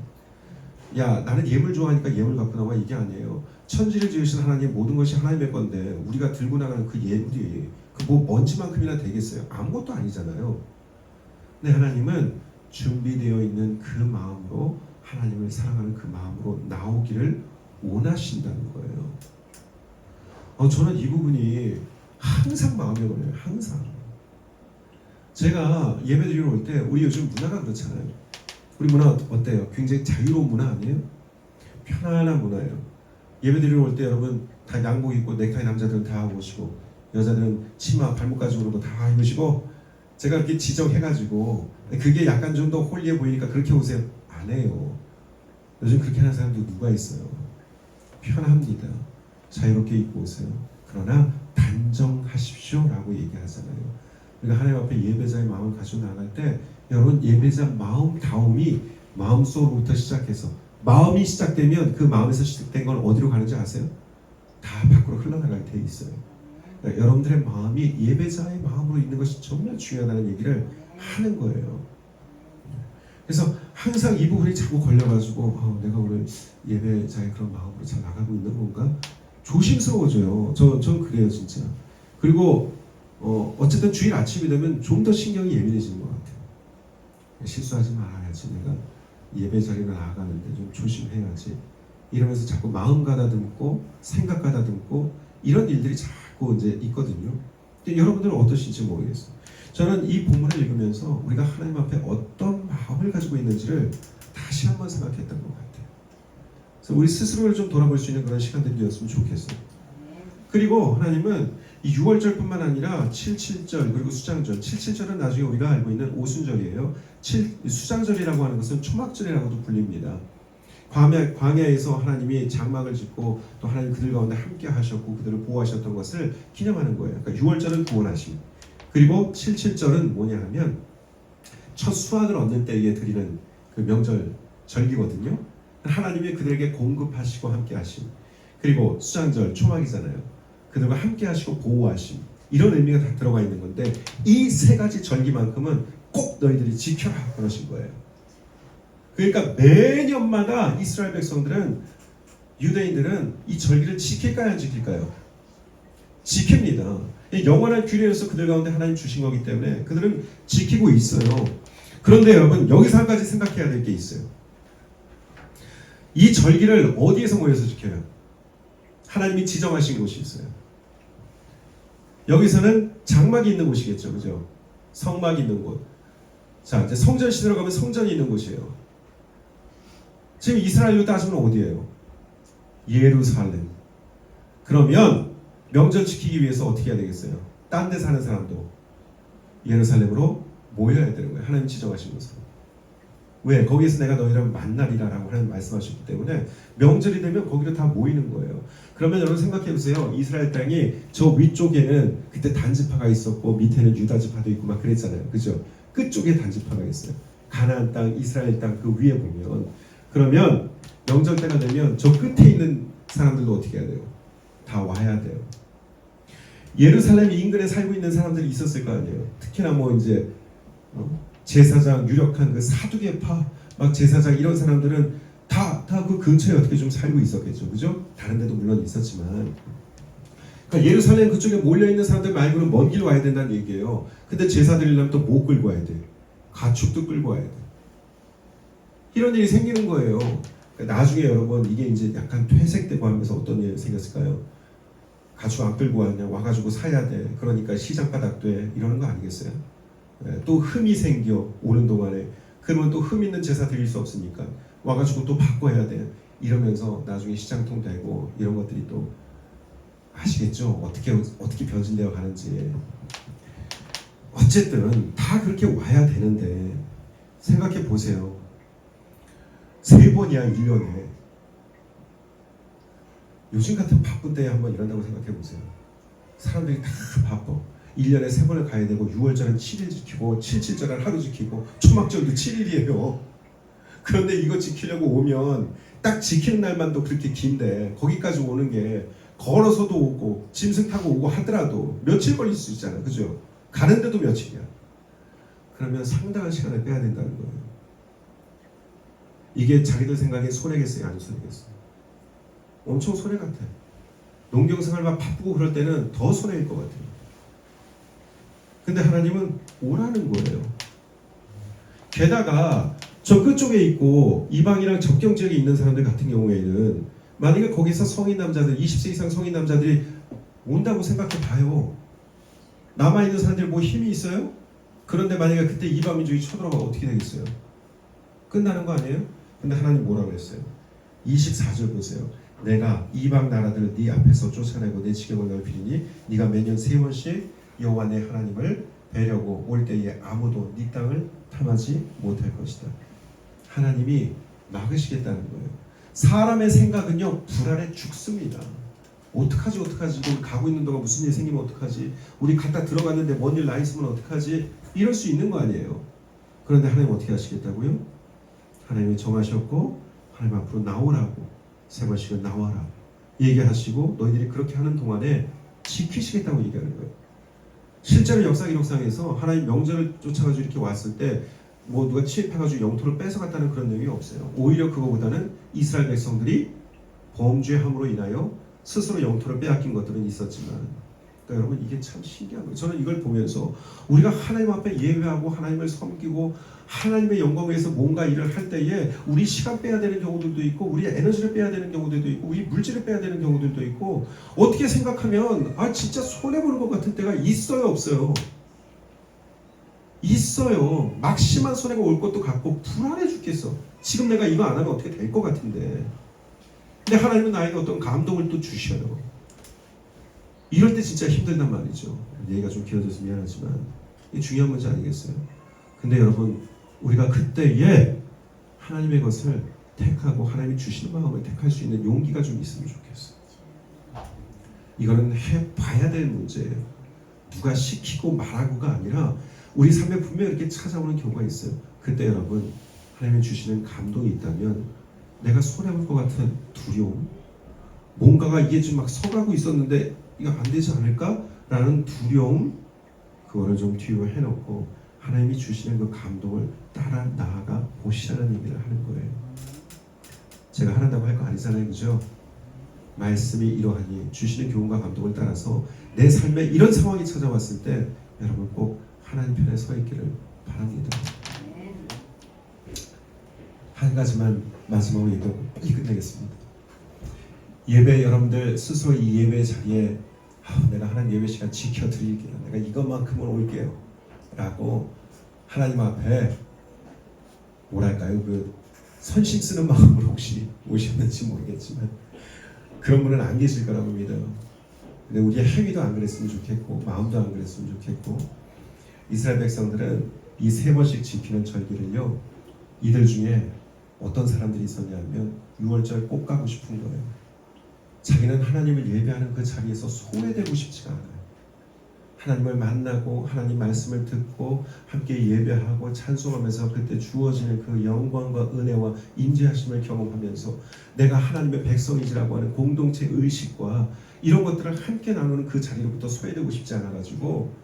야, 나는 예물 좋아하니까 예물 갖고 나와, 이게 아니에요. 천지를 지으신 하나님, 모든 것이 하나님의 건데 우리가 들고 나가는 그 예물이 그 뭐 먼지만큼이나 되겠어요? 아무것도 아니잖아요. 근데 하나님은 준비되어 있는 그 마음으로, 하나님을 사랑하는 그 마음으로 나오기를 원하신다는 거예요. 저는 이 부분이 항상 마음에 걸려요. 항상. 제가 예배드리러 올 때, 우리 요즘 문화가 그렇잖아요. 우리 문화 어때요? 굉장히 자유로운 문화 아니에요? 편안한 문화예요. 예배드리러 올 때 여러분 다 양복 입고, 넥타이 남자들은 다 하고 오시고, 여자들은 치마 발목까지 오는 거 다 입으시고, 제가 이렇게 지적해가지고, 그게 약간 좀 더 홀리해 보이니까 그렇게 오세요. 안 해요. 요즘 그렇게 하는 사람들 누가 있어요? 편합니다. 자유롭게 입고 오세요. 그러나 단정하십시오 라고 얘기하잖아요. 그러니까 하나님 앞에 예배자의 마음을 가지고 나갈 때, 여러분 예배자 마음다움이 마음속으로부터 시작해서, 마음이 시작되면 그 마음에서 시작된 건 어디로 가는지 아세요? 다 밖으로 흘러나가게 돼 있어요. 그러니까 여러분들의 마음이 예배자의 마음으로 있는 것이 정말 중요하다는 얘기를 하는 거예요. 그래서 항상 이 부분이 자꾸 걸려가지고, 내가 오늘 예배자의 그런 마음으로 잘 나가고 있는 건가? 조심스러워져요. 전 그래요, 진짜. 그리고 어쨌든 주일 아침이 되면 좀 더 신경이 예민해지는 것 같아요. 실수하지 말아야지, 내가 예배 자리를 나아가는데 좀 조심해야지, 이러면서 자꾸 마음 가다듬고 생각 가다듬고 이런 일들이 자꾸 이제 있거든요. 근데 여러분들은 어떠신지 모르겠어요. 저는 이 본문을 읽으면서 우리가 하나님 앞에 어떤 마음을 가지고 있는지를 다시 한번 생각했던 것 같아요. 그래서 우리 스스로를 좀 돌아볼 수 있는 그런 시간들이 되었으면 좋겠어요. 그리고 하나님은 이 6월절뿐만 아니라 77절 그리고 수장절, 77절은 나중에 우리가 알고 있는 오순절이에요. 수장절이라고 하는 것은 초막절이라고도 불립니다. 광야에서 하나님이 장막을 짓고 또 하나님 그들 가운데 함께 하셨고 그들을 보호하셨던 것을 기념하는 거예요. 그러니까 6월절은 구원하심, 그리고 77절은 뭐냐 하면 첫 수확을 얻는 때에 드리는 그 명절 절기거든요. 하나님이 그들에게 공급하시고 함께 하심, 그리고 수장절 초막이잖아요. 그들과 함께 하시고 보호하심, 이런 의미가 다 들어가 있는 건데, 이 세 가지 절기만큼은 꼭 너희들이 지켜라 그러신 거예요. 그러니까 매년마다 이스라엘 백성들은, 유대인들은 이 절기를 지킬까요, 안 지킬까요? 지킵니다. 영원한 규례로서 그들 가운데 하나님 주신 거기 때문에 그들은 지키고 있어요. 그런데 여러분, 여기서 한 가지 생각해야 될 게 있어요. 이 절기를 어디에서 모여서 지켜요? 하나님이 지정하신 곳이 있어요. 여기서는 장막이 있는 곳이겠죠, 그죠? 성막이 있는 곳. 자, 이제 성전 시대로 가면 성전이 있는 곳이에요. 지금 이스라엘로 따지면 어디예요? 예루살렘. 그러면 명절 지키기 위해서 어떻게 해야 되겠어요? 딴 데 사는 사람도 예루살렘으로 모여야 되는 거예요. 하나님 지정하신 곳으로. 왜? 거기에서 내가 너희를 만나리라라고 하는 말씀하셨기 때문에 명절이 되면 거기로 다 모이는 거예요. 그러면 여러분 생각해 보세요. 이스라엘 땅이 저 위쪽에는 그때 단지파가 있었고 밑에는 유다지파도 있고 막 그랬잖아요. 그죠? 끝쪽에 단지파가 있어요. 가나안 땅, 이스라엘 땅 그 위에 보면 그러면 명절 때가 되면 저 끝에 있는 사람들도 어떻게 해야 돼요? 다 와야 돼요. 예루살렘 인근에 살고 있는 사람들이 있었을 거 아니에요. 특히나 뭐 이제 제사장 유력한 그 사두개파 막 제사장 이런 사람들은 다 그 근처에 어떻게 좀 살고 있었겠죠. 그죠? 다른 데도 물론 있었지만 그러니까 예루살렘 그쪽에 몰려있는 사람들 말고는 먼 길 와야 된다는 얘기예요. 근데 제사 드리려면 또 뭐 끌고 와야 돼? 가축도 끌고 와야 돼. 이런 일이 생기는 거예요. 그러니까 나중에 여러분 이게 이제 약간 퇴색되고 하면서 어떤 일이 생겼을까요? 가축 안 끌고 왔냐? 와가지고 사야 돼. 그러니까 시장 바닥 돼. 이러는 거 아니겠어요? 또 흠이 생겨 오는 동안에 그러면 또 흠 있는 제사 드릴 수 없으니까 와가지고 또 바꿔야 돼. 이러면서 나중에 시장통 되고 이런 것들이 또 아시겠죠? 어떻게 변질되어 가는지. 어쨌든 다 그렇게 와야 되는데 생각해 보세요. 3번이야 1년에. 요즘 같은 바쁜 때에 한번 이런다고 생각해 보세요. 사람들이 다 바빠. 1년에 3번을 가야 되고 6월절은 7일 지키고 77절은 하루 지키고 초막절도 7일이에요. 그런데 이거 지키려고 오면 딱 지키는 날만도 그렇게 긴데 거기까지 오는 게 걸어서도 오고 짐승 타고 오고 하더라도 며칠 걸릴 수 있잖아요. 그죠? 가는데도 며칠이야. 그러면 상당한 시간을 빼야 된다는 거예요. 이게 자기들 생각에 손해겠어요? 안 손해겠어요? 엄청 손해 같아. 농경생활 막 바쁘고 그럴 때는 더 손해일 것 같아요. 근데 하나님은 오라는 거예요. 게다가 저 끝쪽에 있고 이방이랑 접경 지역에 있는 사람들 같은 경우에는 만약에 거기서 성인 남자들 20세 이상 성인 남자들이 온다고 생각해 봐요. 남아있는 사람들 뭐 힘이 있어요? 그런데 만약에 그때 이방 민족이 쳐들어가면 어떻게 되겠어요? 끝나는 거 아니에요? 근데 하나님 뭐라고 그랬어요? 24절 보세요. 내가 이방 나라들을 네 앞에서 쫓아내고 내 지경을 넓히리니 네가 매년 3번씩 여호와 내 하나님을 뵈려고 올 때에 아무도 네 땅을 탐하지 못할 것이다. 하나님이 막으시겠다는 거예요. 사람의 생각은요 불안에 죽습니다. 어떡하지 우리 가고 있는 동안 무슨 일 생기면 어떡하지? 우리 갔다 들어갔는데 뭔 일 나 있으면 어떡하지? 이럴 수 있는 거 아니에요. 그런데 하나님 어떻게 하시겠다고요? 하나님이 정하셨고 하나님 앞으로 나오라고 3번씩은 나와라 얘기하시고 너희들이 그렇게 하는 동안에 지키시겠다고 얘기하는 거예요. 실제로 역사 기록상에서 하나님 명절을 쫓아가지고 이렇게 왔을 때 뭐 누가 침입해가지고 영토를 뺏어갔다는 그런 내용이 없어요. 오히려 그거보다는 이스라엘 백성들이 범죄함으로 인하여 스스로 영토를 빼앗긴 것들은 있었지만 그러니까 여러분 이게 참 신기한 거예요. 저는 이걸 보면서 우리가 하나님 앞에 예배하고 하나님을 섬기고 하나님의 영광을 위해서 뭔가 일을 할 때에 우리 시간 빼야 되는 경우들도 있고 우리 에너지를 빼야 되는 경우들도 있고 우리 물질을 빼야 되는 경우들도 있고 어떻게 생각하면 진짜 손해보는 것 같은 때가 있어요 없어요? 있어요. 막심한 손해가 올 것도 같고 불안해 죽겠어. 지금 내가 이거 안 하면 어떻게 될 것 같은데 근데 하나님은 나에게 어떤 감동을 또 주셔요. 이럴 때 진짜 힘들단 말이죠. 얘기가 좀 길어져서 미안하지만 이게 중요한 문제 아니겠어요? 근데 여러분 우리가 그때에 하나님의 것을 택하고 하나님이 주시는 마음을 택할 수 있는 용기가 좀 있으면 좋겠어요. 이거는 해봐야 될 문제예요. 누가 시키고 말하고가 아니라 우리 삶에 분명히 이렇게 찾아오는 경우가 있어요. 그때 여러분 하나님이 주시는 감동이 있다면 내가 손해볼 것 같은 두려움 뭔가가 이게 지금 막 서가고 있었는데 이거 안 되지 않을까? 라는 두려움 그거를 좀 뒤로 해놓고 하나님이 주시는 그 감동을 따라 나아가 보시라는 얘기를 하는 거예요. 제가 하란다고 할 거 아니잖아요. 그죠? 말씀이 이러하니 주시는 교훈과 감동을 따라서 내 삶에 이런 상황이 찾아왔을 때 여러분 꼭 하나님 편에 서 있기를 바랍니다. 한 가지만 마지막으로 얘기하고 빨리 끝내겠습니다. 예배 여러분들 스스로 이 예배 자리에 내가 하나님 예배 시간 지켜드릴게요. 내가 이것만큼은 올게요. 라고 하나님 앞에 뭐랄까요? 그 선심 쓰는 마음으로 혹시 오셨는지 모르겠지만 그런 분은 안 계실 거라고 믿어요. 근데 우리의 행위도 안 그랬으면 좋겠고 마음도 안 그랬으면 좋겠고 이스라엘 백성들은 이 3번씩 지키는 절기를요 이들 중에 어떤 사람들이 있었냐면 6월절 꼭 가고 싶은 거예요. 자기는 하나님을 예배하는 그 자리에서 소외되고 싶지가 않아요. 하나님을 만나고 하나님 말씀을 듣고 함께 예배하고 찬송하면서 그때 주어지는 그 영광과 은혜와 임재하심을 경험하면서 내가 하나님의 백성이지라고 하는 공동체 의식과 이런 것들을 함께 나누는 그 자리로부터 소외되고 싶지 않아가지고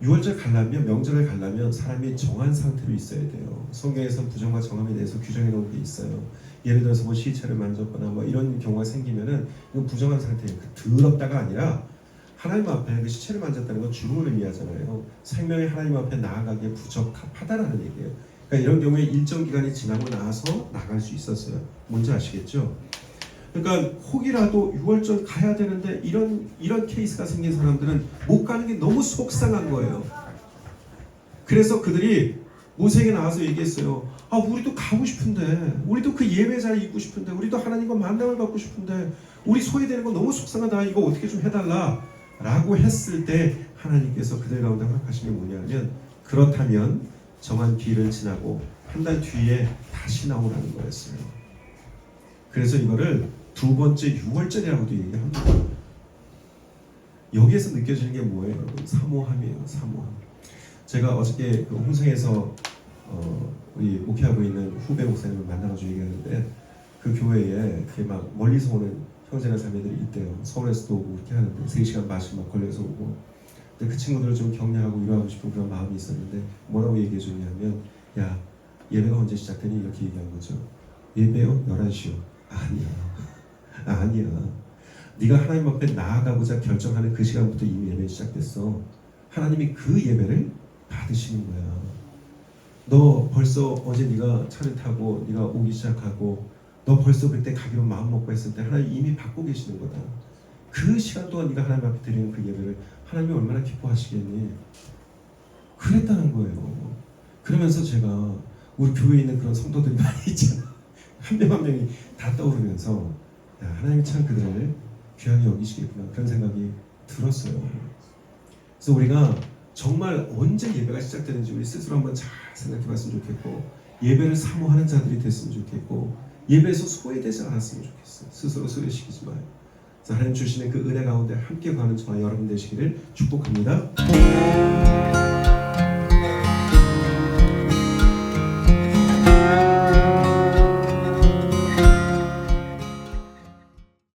6월절 가려면, 명절을 가려면 사람이 정한 상태로 있어야 돼요. 성경에서는 부정과 정함에 대해서 규정해 놓은 게 있어요. 예를 들어서 뭐 시체를 만졌거나 뭐 이런 경우가 생기면은 이건 부정한 상태예요. 더럽다가 아니라 하나님 앞에 그 시체를 만졌다는 건 죽음을 의미하잖아요. 생명이 하나님 앞에 나아가기에 부적합하다라는 얘기예요. 그러니까 이런 경우에 일정 기간이 지나고 나서 나갈 수 있었어요. 뭔지 아시겠죠? 그러니까 혹이라도 6월절 가야 되는데 이런 케이스가 생긴 사람들은 못 가는 게 너무 속상한 거예요. 그래서 그들이 모세에게 나와서 얘기했어요. 아, 우리도 가고 싶은데, 우리도 그 예배 자리에 있고 싶은데, 우리도 하나님과 만남을 갖고 싶은데, 우리 소외되는 거 너무 속상하다. 이거 어떻게 좀 해달라. 라고 했을 때 하나님께서 그들 가운데 허락하신 게 뭐냐면, 그렇다면 정한 기일을 지나고 한 달 뒤에 다시 나오라는 거였어요. 그래서 이거를 두 번째 6월절이라고도 얘기합니다. 여기에서 느껴지는 게 뭐예요, 여러분? 사모함이에요, 사모함. 제가 어저께 그 홍성에서 우리 목회하고 있는 후배 목사님을 만나가지고 얘기하는데 그 교회에 이렇게 막 멀리서 오는 형제나 자매들이 있대요. 서울에서도 오고 이렇게 하는데 3시간 반씩 막 걸려서 오고. 근데 그 친구들을 좀 격려하고 위로하고 싶은 그런 마음이 있었는데 뭐라고 얘기해 줬냐면, 야, 예배가 언제 시작되니? 이렇게 얘기한 거죠. 예배요? 11시요. 아니야. 네가 하나님 앞에 나아가고자 결정하는 그 시간부터 이미 예배 시작됐어. 하나님이 그 예배를 받으시는 거야. 너 벌써 어제 네가 차를 타고 네가 오기 시작하고 너 벌써 그때 가기로 마음 먹고 했을 때 하나님 이미 받고 계시는 거다. 그 시간 동안 네가 하나님 앞에 드리는 그 예배를 하나님이 얼마나 기뻐하시겠니? 그랬다는 거예요. 그러면서 제가 우리 교회에 있는 그런 성도들이 많이 있잖아. 한 명 한 명이 다 떠오르면서 야, 하나님이 참 그들을 귀하게 여기시겠구나, 그런 생각이 들었어요. 그래서 우리가 정말 언제 예배가 시작되는지 우리 스스로 한번 잘 생각해 봤으면 좋겠고, 예배를 사모하는 자들이 됐으면 좋겠고, 예배에서 소외되지 않았으면 좋겠어요. 스스로 소외시키지 마요. 그래서 하나님 주시는 그 은혜 가운데 함께 가는 저와 여러분 되시기를 축복합니다.